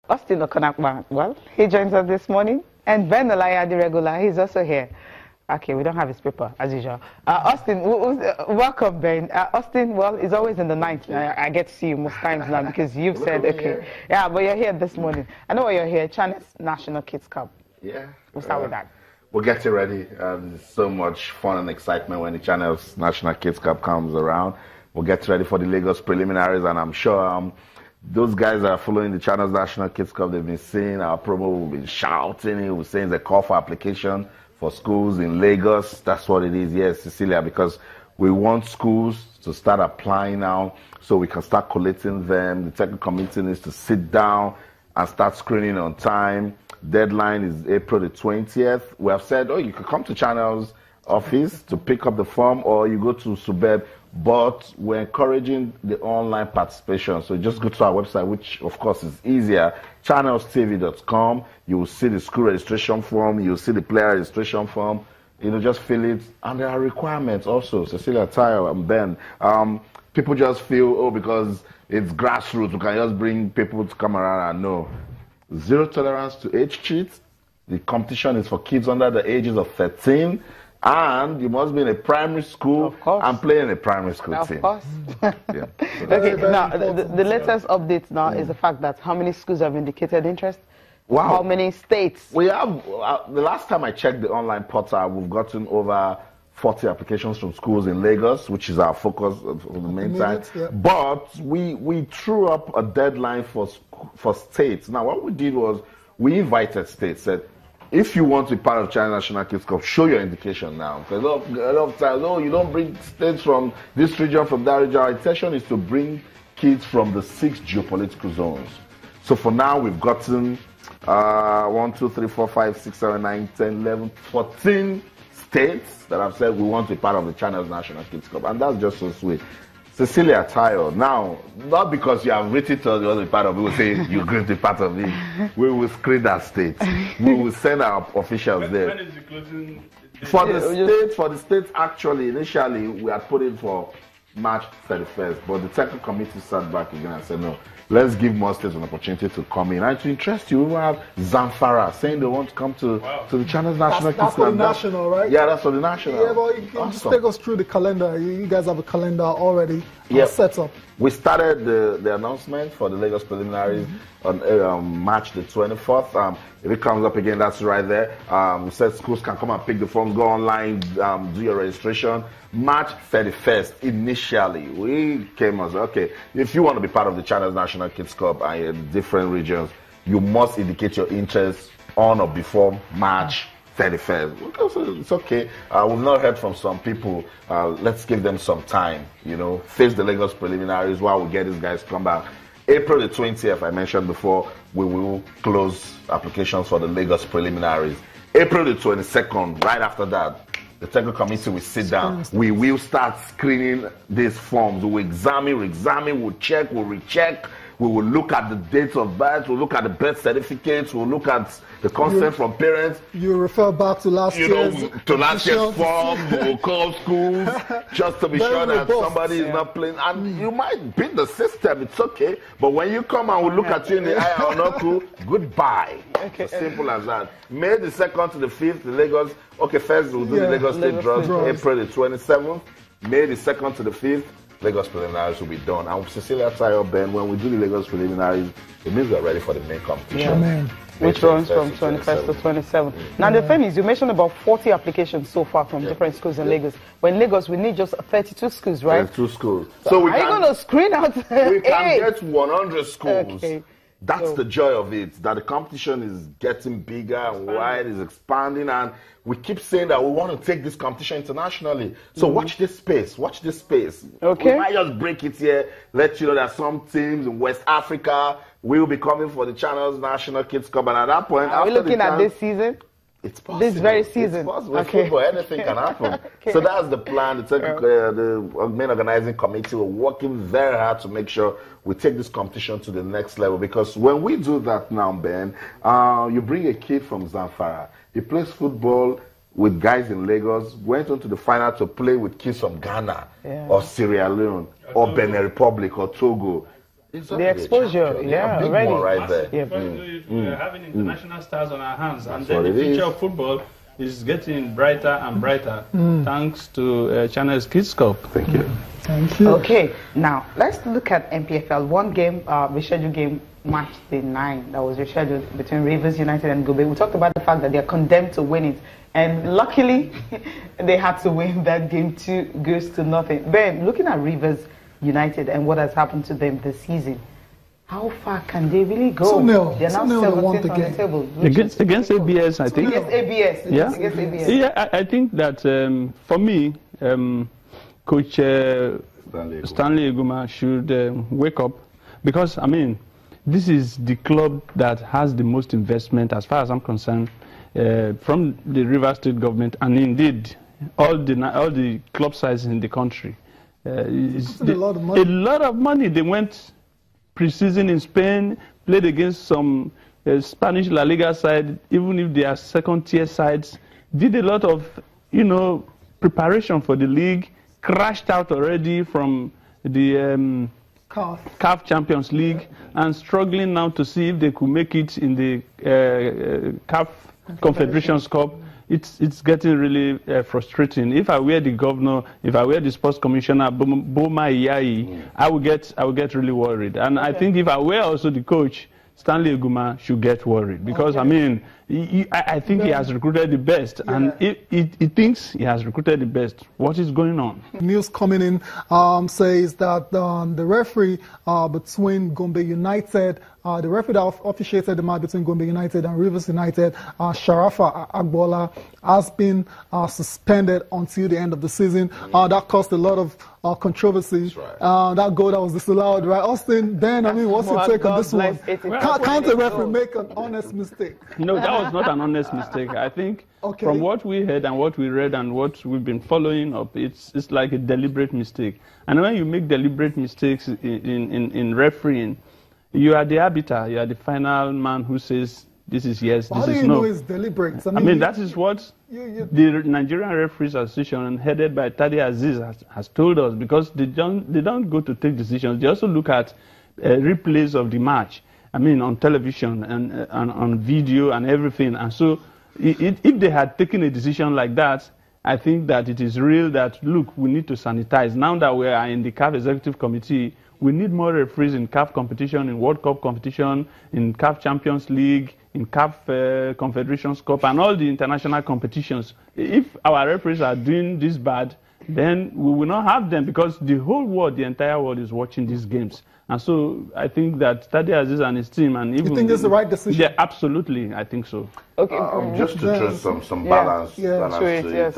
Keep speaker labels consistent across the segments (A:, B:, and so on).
A: Austin Okonakwa, well, he joins us this morning. And Ben Olaya, the regular, he's also here. Okay, we don't have his paper, as usual. Austin, welcome, Ben. Austin, well, is always in the night. I get to see you most times now because you've said, okay. Yeah, but you're here this morning. I know why you're here. Channels National Kids Cup.
B: Yeah.
A: We'll start with that.
B: We'll get you ready. There's so much fun and excitement when the Channels National Kids Cup comes around. We'll get ready for the Lagos preliminaries, and I'm sure those guys that are following the Channels National Kids Cup, they've been seeing our promo, we've been shouting it, we're saying the call for application for schools in Lagos. That's what it is, yes, Cecilia, because we want schools to start applying now so we can start collating them. The technical committee needs to sit down and start screening on time. Deadline is April the 20th. We have said, you can come to Channels office to pick up the form, or you go to Subeb, but we're encouraging the online participation. So just go to our website, which of course is easier, channelstv.com. You will see the school registration form, you'll see the player registration form, just fill it. And there are requirements also, Cecilia, Tayo, and Ben. People just feel, because it's grassroots, we can just bring people to come around and know. Zero tolerance to age cheats. The competition is for kids under the ages of 13. And you must be in a primary school and play in a primary school team.
A: Of course.
B: Yeah.
A: Okay, now, the latest update now is the fact that how many schools have indicated interest?
B: Wow.
A: How many states?
B: We have, the last time I checked the online portal, we've gotten over 40 applications from schools in Lagos, which is our focus for the meantime. Yeah. But we threw up a deadline for states. Now, what we did was we invited states, said, if you want to be part of China National Kids Cup, show your indication now. Because a lot of times, you don't bring states from this region, from that region. Our intention is to bring kids from the 6 geopolitical zones. So for now, we've gotten 1, 2, 3, 4, 5, 6, 7, 9, 10, 11, 14 states that have said we want to be part of the Channels National Kids Cup. And that's just so sweet. Cecilia, Tayo, now, not because you have written to us you want to be part of it, we will say you're going to be part of it. We will screen that state. We will send our officials there.
C: When is the closing?
B: For the states, actually, initially, we had put it for March 31st, but the technical committee sat back again and said, no, let's give more states an opportunity to come in. And to interest you, we have Zamfara saying they want to come to the Channels National Kids Cup.
D: That's for the national, right?
B: Yeah, that's for the national.
D: Yeah, but you can just take us through the calendar. You guys have a calendar already set up.
B: We started the announcement for the Lagos preliminaries on March the 24th. If it comes up again, that's right there. We said schools can come and pick the forms, go online, do your registration. March 31st, initially, we came and said, okay, if you want to be part of the Channels National Kids Cup and in different regions, you must indicate your interest on or before March 31st. It's okay. We've not heard from some people. Let's give them some time, face the Lagos preliminaries while we get these guys to come back. April the 20th, I mentioned before, we will close applications for the Lagos preliminaries. April the 22nd, right after that, the technical committee will sit down. We will start screening these forms. We'll examine, we'll check, we'll recheck. We will look at the dates of birth, we'll look at the birth certificates, we'll look at the consent from parents.
D: You refer back to last year's
B: form, we'll call schools just to be sure that somebody is not playing. And you might beat the system, it's okay. But when you come and we look at you in the eye, Onoku, goodbye. Okay. As simple as that. May the 2nd to the 5th, the Lagos, first we'll do the Lagos State draws, April the 27th. May the 2nd to the 5th, Lagos preliminaries will be done. And Cecilia, Tayo, Ben, when we do the Lagos preliminaries, it means we're ready for the main competition.
A: Yeah, man. Which runs from 21st to 27th. Now, the thing is, you mentioned about 40 applications so far from different schools in Lagos. But in Lagos, we need just 32 schools, right?
B: 32 schools.
A: So are you going to screen out
B: we can get 100 schools.
A: Okay.
B: That's the joy of it, that the competition is getting bigger and wide, is expanding, and we keep saying that we want to take this competition internationally. So watch this space, Okay. We might just break it here, let you know that some teams in West Africa will be coming for the Channels National Kids Cup, and at that point,
A: are we looking at this season?
B: It's possible.
A: This very season.
B: It's possible. Football, anything can happen. So that's the plan. The main organizing committee, we're working very hard to make sure we take this competition to the next level. Because when we do that now, Ben, you bring a kid from Zamfara. He plays football with guys in Lagos, went on to the final to play with kids from Ghana or Sierra Leone or Benin Republic or Togo. Exactly.
A: The exposure, yeah,
B: big
A: already.
B: one right there.
A: Yeah.
C: We're having international stars on our hands, and
B: That's
C: then
B: what
C: the
B: it
C: future
B: is.
C: of football is getting brighter and brighter thanks to Channels Kids Cup.
B: Thank you.
D: Thank you.
A: Okay, now let's look at MPFL. One game, rescheduled game, match day 9, that was rescheduled between Rivers United and Gombe. We talked about the fact that they are condemned to win it, and luckily they had to win that game 2-0. Ben, looking at Rivers United and what has happened to them this season, how far can they really go?
D: 2-0.
A: They're now
D: 2-0 they won
A: 17th
D: the
A: on the
D: game.
A: table.
C: Against ABS, I think.
A: Against ABS.
C: Yeah.
A: Against ABS.
C: Yeah, I think that for me, Coach Stanley Eguma should wake up, because I mean, this is the club that has the most investment, as far as I'm concerned, from the Rivers State government, and indeed all the club sizes in the country.
D: It's a lot of money.
C: A lot of money. They went pre-season in Spain, played against some Spanish La Liga side, even if they are second-tier sides. Did a lot of, preparation for the league. Crashed out already from the CAF Champions League, and struggling now to see if they could make it in the CAF Confederations Cup. It's getting really frustrating. If I were the governor, if I were the sports commissioner, Boma Iyayi, I would get really worried. And I think if I were also the coach, Stanley Eguma should get worried, because I mean, I think he has recruited the best, and he thinks he has recruited the best. What is going on?
D: News coming in says that the referee between Gombe United, the referee that officiated the match between Gombe United and Rivers United, Sharafa Agbola, has been suspended until the end of the season. That caused a lot of controversy.
B: Right.
D: That goal that was disallowed, right? Austin, Ben, I mean, what's your take on this one? Can't a referee make an honest mistake?
C: No, that was not an honest mistake. I think from what we heard and what we read and what we've been following up, it's like a deliberate mistake. And when you make deliberate mistakes in refereeing, you are the arbiter. You are the final man who says this is yes, this is no.
D: How do you know it's deliberate?
C: I mean, that is what the Nigerian Referees Association, headed by Tade Aziz, has told us, because they don't go to take decisions. They also look at replays of the match. I mean, on television and on video and everything. And so, if they had taken a decision like that, I think that it is real that, look, we need to sanitize. Now that we are in the CAF Executive Committee, we need more referees in CAF competition, in World Cup competition, in CAF Champions League, in CAF Confederations Cup, and all the international competitions. If our referees are doing this bad, then we will not have them, because the whole world, the entire world, is watching these games. And so I think that Tade Aziz and his team, and even...
D: You think this is the right decision?
C: Yeah, absolutely. I think so.
A: Okay.
B: Just to throw some balance, to
A: it,
B: it,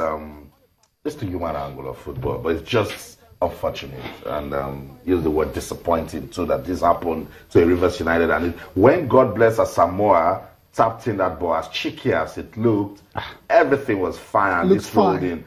B: it's the human angle of football, but it's just unfortunate, and use the word disappointing, too, that this happened to a Rivers United. And when, God bless Asamoah, tapped in that ball, as cheeky as it looked, everything was fine, and this rolled in.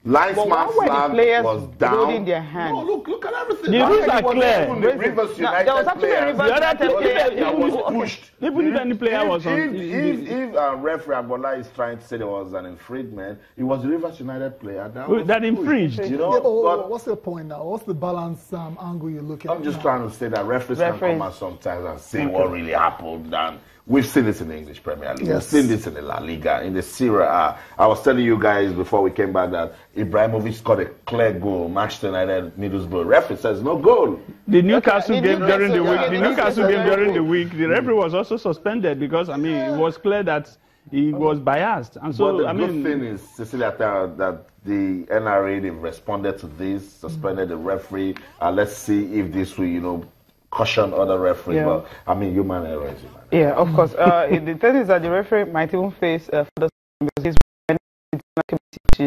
B: Linesman flag was down.
A: In their hand?
B: No, look at everything.
C: The rules are clear.
B: Rivers United
A: there was actually a Rivers United player
B: that was pushed.
C: Even if any player was on...
B: If referee Agbola is trying to say there was an infringement, it was the Rivers United player
C: that infringed.
B: You know,
D: but what's the point now? What's the balance angle you're looking at?
B: I'm just trying to say that referees can come out sometimes and say what really happened. And we've seen this in the English Premier League.
D: Yes.
B: We've seen this in the La Liga, in the Serie A. I was telling you guys before we came back that Ibrahimovic scored a clear goal. Manchester United, Middlesbrough. Referee says no goal.
C: The Newcastle game during the week. The Newcastle game during the week. The referee was also suspended, because I mean it was clear that he was biased. And so
B: but the good thing is, Cecilia, that the NRA, they've responded to this, suspended the referee. Let's see if this will, caution other referees.
A: Yeah.
B: But I mean, human error is human.
A: Yeah, of course. The thing is that the referee might even face further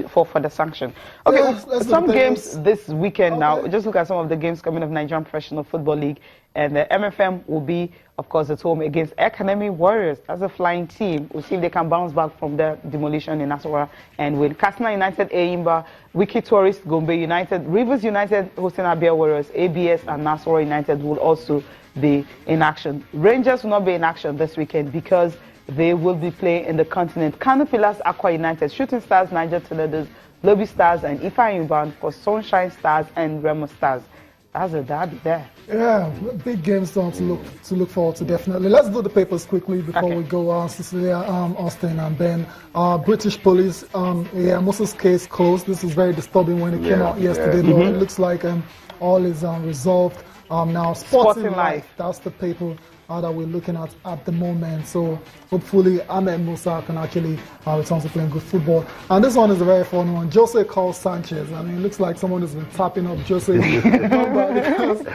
A: for further sanction. Okay,
D: let's
A: some games this weekend now. Just look at some of the games coming of Nigerian Professional Football League, and the MFM will be, of course, at home against Academy Warriors. That's a flying team. We'll see if they can bounce back from their demolition in Nasarawa and win. Katsina United, Eyimba, Wiki Tourist, Gombe United, Rivers United hosting Abia Warriors, ABS and Nasarawa United will also be in action. Rangers will not be in action this weekend because they will be playing in the continent. Kano Pillars, Aqua United, Shooting Stars, Niger Tornadoes, Lobby Stars, and Ifa Yuban for Sunshine Stars and Remo Stars. Has a derby there.
D: Yeah, big games to look forward to, definitely. Let's do the papers quickly before we go. Cecilia, Austin, and Ben. British police, Moses' case closed. This is very disturbing when it came out yesterday, but it looks like all is resolved. Now, Sporting Life, that's the paper that we're looking at the moment. So hopefully Ahmed Musa can actually return to playing good football. And this one is a very fun one. Jose Carlos Sanchez. I mean, it looks like someone has been tapping up Jose's number because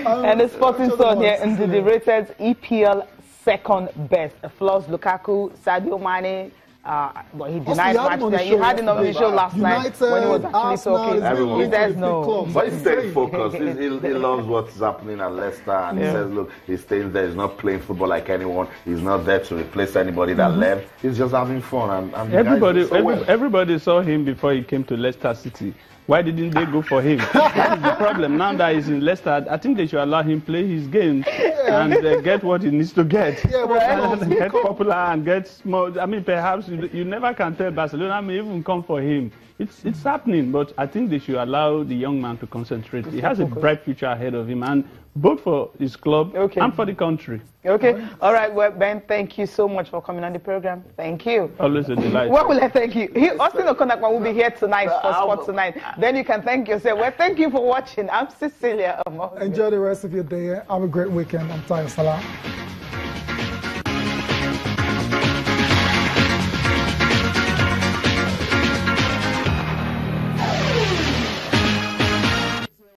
A: and the Sporting Sun here into the rated EPL second best. Flows Lukaku, Sadio Mane. But he denied match that he had it on the show last night when he was actually talking. He says no.
B: But he's staying focused. He loves what's happening at Leicester, and he says, look, he's staying there. He's not playing football like anyone. He's not there to replace anybody that left. He's just having fun. And
C: everybody saw him before he came to Leicester City. Why didn't they go for him? That is the problem. Now that he's in Leicester, I think they should allow him play his game and get what he needs to get. And get popular and get small. I mean, perhaps you never can tell Barcelona may even come for him. It's happening, but I think they should allow the young man to concentrate. He has a bright future ahead of him, and both for his club and for the country.
A: Okay. All right, well, Ben, thank you so much for coming on the program. Thank you.
C: Always a delight.
A: What will I thank you? Austin Okonakwa will be here tonight for Sport Tonight. Then you can thank yourself. Well, thank you for watching. I'm Cecilia Amos.
D: Enjoy the rest of your day. Have a great weekend. I'm Tayo Salah.